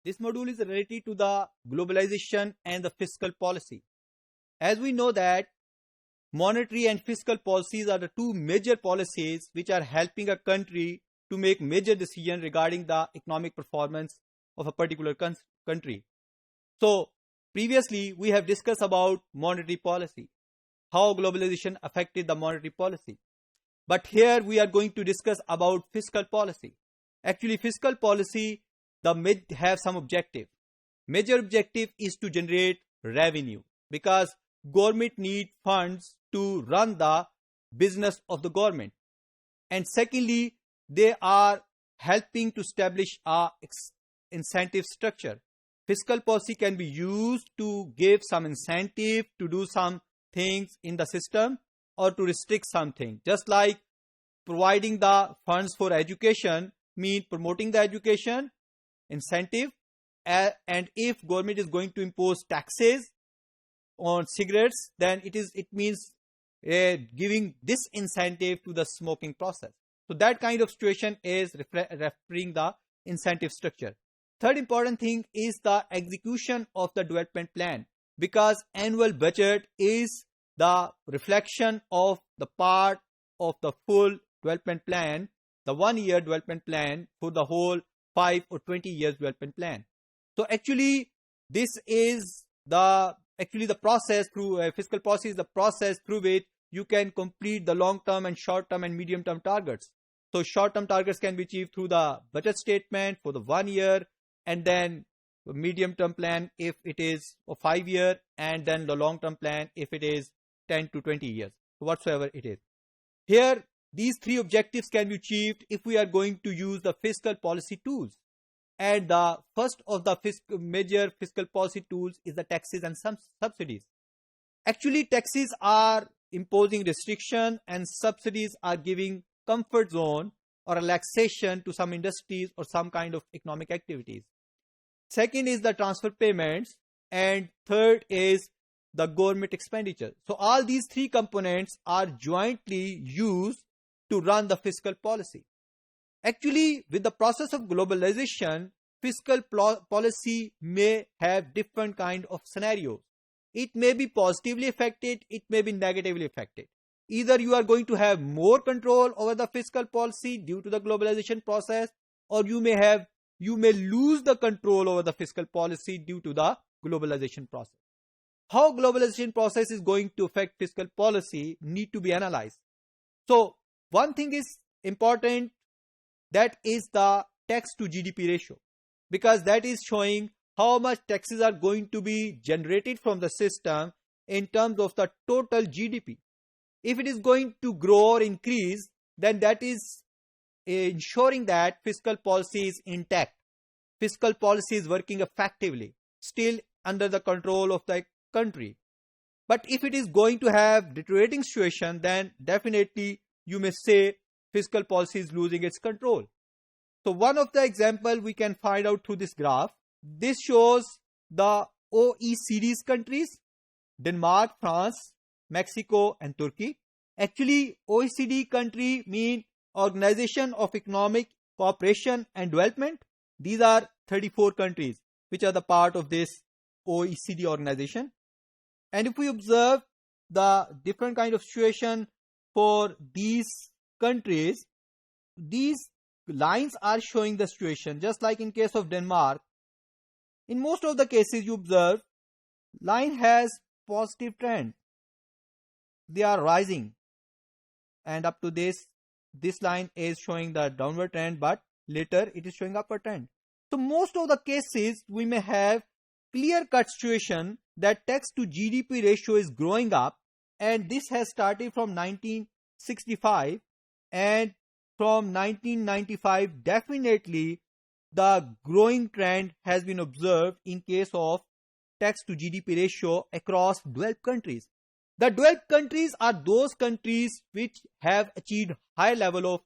This module is related to the globalization and the fiscal policy. As we know that monetary and fiscal policies are the two major policies which are helping a country to make major decisions regarding the economic performance of a particular country. So, previously we have discussed about monetary policy, how globalization affected the monetary policy. But here we are going to discuss about fiscal policy. Actually, fiscal policy have some objective. Major objective is to generate revenue because government need funds to run the business of the government. And secondly, they are helping to establish a incentive structure. Fiscal policy can be used to give some incentive to do some things in the system or to restrict something. Just like providing the funds for education means promoting the education, incentive, and if government is going to impose taxes on cigarettes, then it means giving disincentive to the smoking process. So that kind of situation is referring the incentive structure. Third important thing is the execution of the development plan, because annual budget is the reflection of the part of the full development plan, the 1 year development plan for the whole 5 or 20 years development plan. So actually this is the process through fiscal policy is the process through which you can complete the long term and short term and medium term targets. So short term targets can be achieved through the budget statement for the 1 year, and then the medium term plan if it is a 5 year, and then the long term plan if it is 10 to 20 years, whatsoever it is. Here these three objectives can be achieved if we are going to use the fiscal policy tools. And the first of the major fiscal policy tools is the taxes and some subsidies. Actually, taxes are imposing restriction and subsidies are giving comfort zone or relaxation to some industries or some kind of economic activities. Second is the transfer payments, and third is the government expenditure. So all these three components are jointly used to run the fiscal policy. Actually, with the process of globalization, fiscal policy may have different kind of scenarios. It may be positively affected, it may be negatively affected. Either you are going to have more control over the fiscal policy due to the globalization process, or you may lose the control over the fiscal policy due to the globalization process. How globalization process is going to affect fiscal policy need to be analyzed. So one thing is important, that is the tax to GDP ratio, because that is showing how much taxes are going to be generated from the system in terms of the total GDP. If it is going to grow or increase, then that is ensuring that fiscal policy is intact. Fiscal policy is working effectively, still under the control of the country. But if it is going to have deteriorating situation, then definitely you may say fiscal policy is losing its control. So one of the example we can find out through this graph. This shows the OECD's countries: Denmark, France, Mexico and Turkey. Actually, OECD country mean Organization of Economic Cooperation and Development. These are 34 countries which are the part of this OECD organization. And if we observe the different kind of situation for these countries, these lines are showing the situation. Just like in case of Denmark, in most of the cases you observe, line has positive trend. They are rising, and up to this line is showing the downward trend, but later it is showing upward trend. So most of the cases we may have clear cut situation that tax to GDP ratio is growing up, and this has started from 1965, and from 1995 definitely the growing trend has been observed in case of tax to GDP ratio across developed countries. The developed countries are those countries which have achieved high level of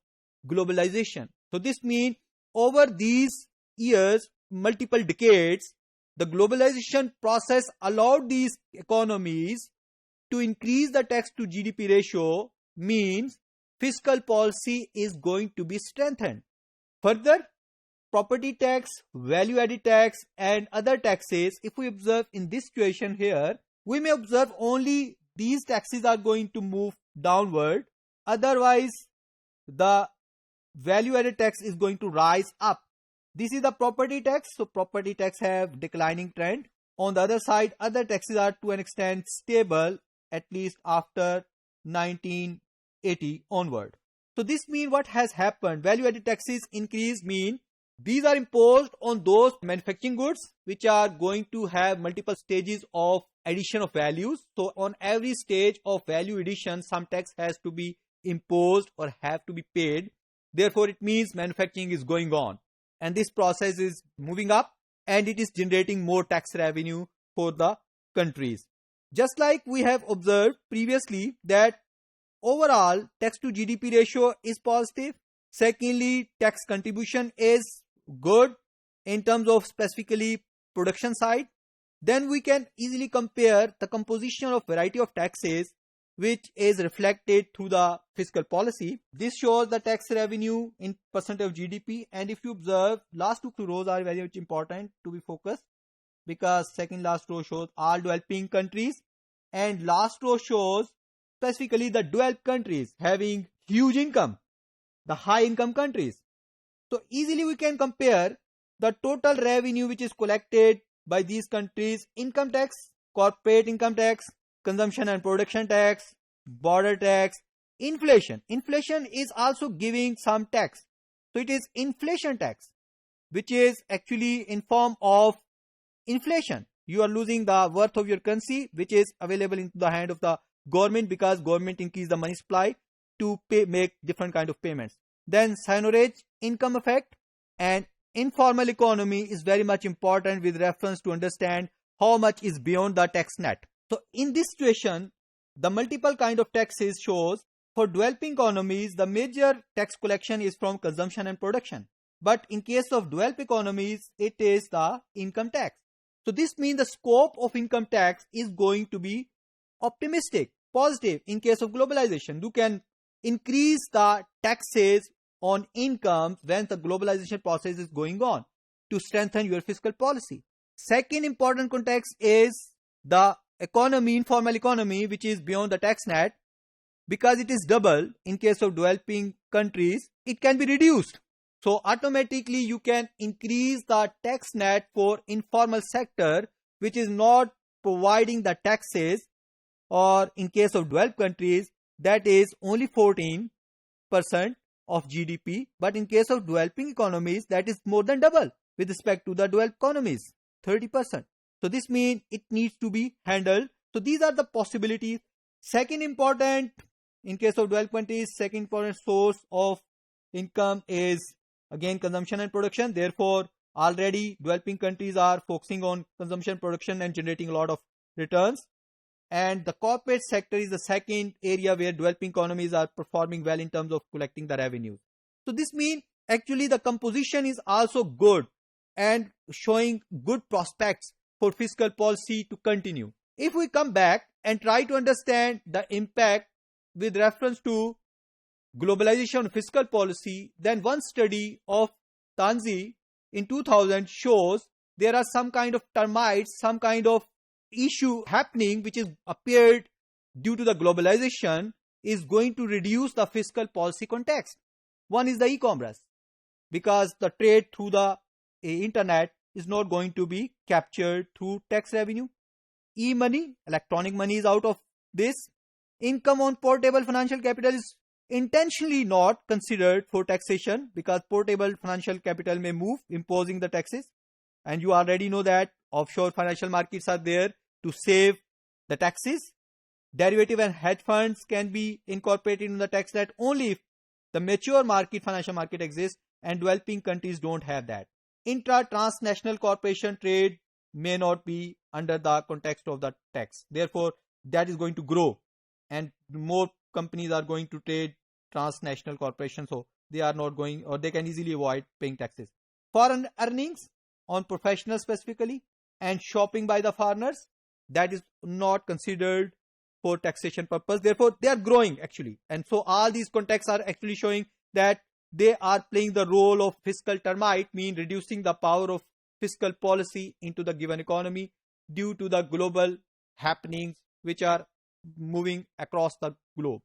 globalization. So this means over these years, multiple decades, the globalization process allowed these economies to increase the tax to GDP ratio, means fiscal policy is going to be strengthened. Further, property tax, value added tax and other taxes, if we observe in this situation here, we may observe only these taxes are going to move downward. Otherwise, the value added tax is going to rise up. This is the property tax. So property tax have declining trend. On the other side, other taxes are to an extent stable, at least after 1980 onward. So this means what has happened, value added taxes increase mean these are imposed on those manufacturing goods which are going to have multiple stages of addition of values. So on every stage of value addition, some tax has to be imposed or have to be paid. Therefore, it means manufacturing is going on and this process is moving up and it is generating more tax revenue for the countries. Just like we have observed previously that overall tax to GDP ratio is positive. Secondly, tax contribution is good in terms of specifically production side. Then we can easily compare the composition of variety of taxes which is reflected through the fiscal policy. This shows the tax revenue in percent of GDP, and if you observe, last two rows are very much important to be focused because second last row shows all developing countries and last row shows specifically the developed countries having huge income, the high income countries. So easily we can compare the total revenue which is collected by these countries: income tax, corporate income tax, consumption and production tax, border tax, inflation. Inflation is also giving some tax. So it is inflation tax, which is actually in form of inflation. You are losing the worth of your currency, which is available in the hand of the government because government increase the money supply to make different kind of payments. Then seigniorage income effect and informal economy is very much important with reference to understand how much is beyond the tax net. So in this situation, the multiple kind of taxes shows for developing economies, the major tax collection is from consumption and production. But in case of developed economies, it is the income tax. So this means the scope of income tax is going to be optimistic, positive. In case of globalization, you can increase the taxes on income when the globalization process is going on to strengthen your fiscal policy. Second important context is the economy, informal economy, which is beyond the tax net. Because it is double in case of developing countries, it can be reduced. So automatically you can increase the tax net for informal sector, which is not providing the taxes, or in case of developed countries, that is only 14% of GDP. But in case of developing economies, that is more than double with respect to the developed economies, 30%. So this means it needs to be handled. So these are the possibilities. Second important, in case of developed countries, second important source of income is again consumption and production. Therefore, already developing countries are focusing on consumption, production and generating a lot of returns. And the corporate sector is the second area where developing economies are performing well in terms of collecting the revenue. So this means actually the composition is also good and showing good prospects for fiscal policy to continue. If we come back and try to understand the impact with reference to globalization fiscal policy, then one study of Tanzi in 2000 shows there are some kind of termites, some kind of issue happening which is appeared due to the globalization is going to reduce the fiscal policy context. One is the e-commerce, because the trade through the internet is not going to be captured through tax revenue. E-money, electronic money is out of this. Income on portable financial capital is intentionally not considered for taxation because portable financial capital may move, imposing the taxes. And you already know that offshore financial markets are there to save the taxes. Derivative and hedge funds can be incorporated in the tax net only if the mature market, financial market exists, and developing countries don't have that. Intra-transnational corporation trade may not be under the context of the tax. Therefore, that is going to grow and more companies are going to trade transnational corporations, so they are not going, or they can easily avoid paying taxes. Foreign earnings on professionals specifically and shopping by the foreigners, that is not considered for taxation purpose. Therefore, they are growing actually. And so all these contexts are actually showing that they are playing the role of fiscal termite, mean reducing the power of fiscal policy into the given economy due to the global happenings which are moving across the globe.